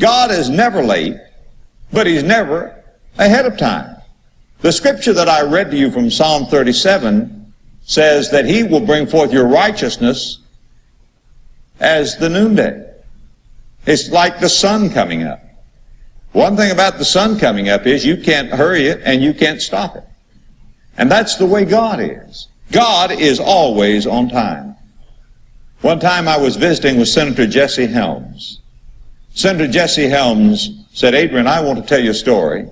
God is never late, but He's never ahead of time. The scripture that I read to you from Psalm 37 says that He will bring forth your righteousness as the noonday. It's like the sun coming up. One thing about the sun coming up is you can't hurry it and you can't stop it. And that's the way God is. God is always on time. One time I was visiting with Senator Jesse Helms. Senator Jesse Helms said, "Adrian, I want to tell you a story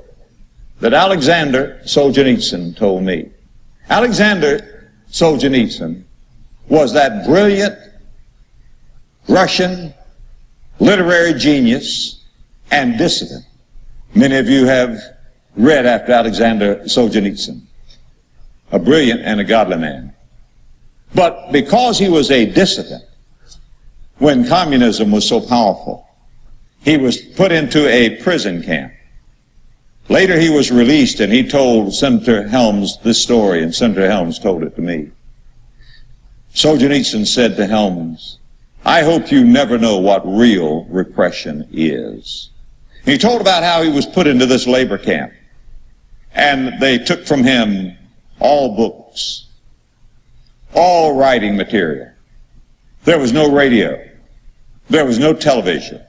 that Alexander Solzhenitsyn told me." Alexander Solzhenitsyn was that brilliant Russian literary genius and dissident. Many of you have read after Alexander Solzhenitsyn, a brilliant and a godly man. But because he was a dissident, when communism was so powerful, he was put into a prison camp. Later he was released, and he told Senator Helms this story, and Senator Helms told it to me. Solzhenitsyn said to Helms, "I hope you never know what real repression is." He told about how he was put into this labor camp, and they took from him all books, all writing material. There was no radio. There was no television.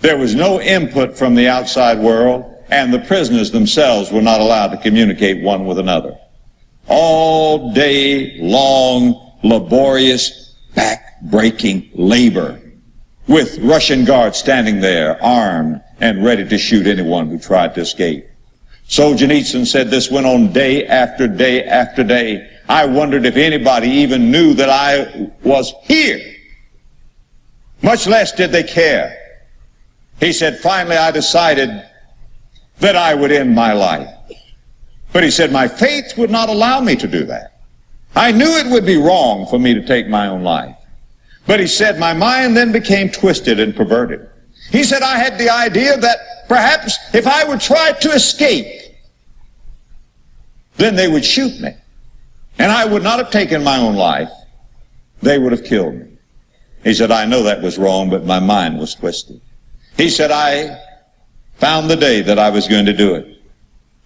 There was no input from the outside world, and the prisoners themselves were not allowed to communicate one with another. All day long, laborious, back-breaking labor, with Russian guards standing there, armed and ready to shoot anyone who tried to escape. Solzhenitsyn said this went on day after day after day. I wondered if anybody even knew that I was here. Much less did they care. He said, finally I decided that I would end my life. But he said, my faith would not allow me to do that. I knew it would be wrong for me to take my own life. But he said, my mind then became twisted and perverted. He said, I had the idea that perhaps if I would try to escape, then they would shoot me. And I would not have taken my own life. They would have killed me. He said, I know that was wrong, but my mind was twisted. He said, I found the day that I was going to do it.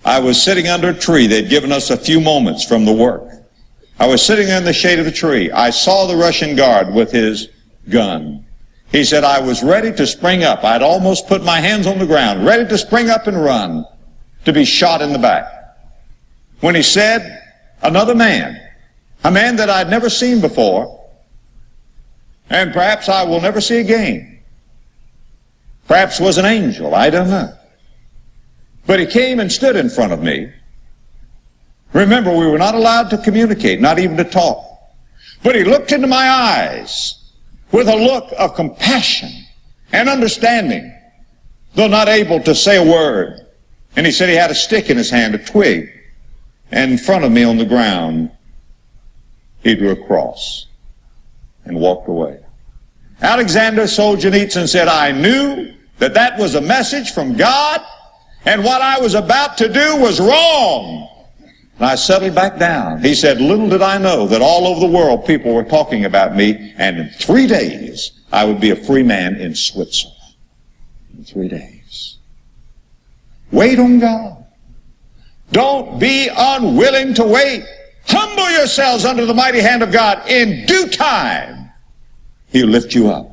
I was sitting under a tree. They'd given us a few moments from the work. I was sitting in the shade of the tree. I saw the Russian guard with his gun. He said, I was ready to spring up. I'd almost put my hands on the ground, ready to spring up and run, to be shot in the back. When he said, another man, a man that I'd never seen before, and perhaps I will never see again, perhaps was an angel, I don't know. But he came and stood in front of me. Remember, we were not allowed to communicate, not even to talk. But he looked into my eyes with a look of compassion and understanding, though not able to say a word. And he said he had a stick in his hand, a twig, and in front of me on the ground, he drew a cross and walked away. Alexander Solzhenitsyn said, I knew that that was a message from God, and what I was about to do was wrong. And I settled back down. He said, little did I know that all over the world people were talking about me, and in 3 days I would be a free man in Switzerland. In 3 days. Wait on God. Don't be unwilling to wait. Humble yourselves under the mighty hand of God. In due time, He'll lift you up.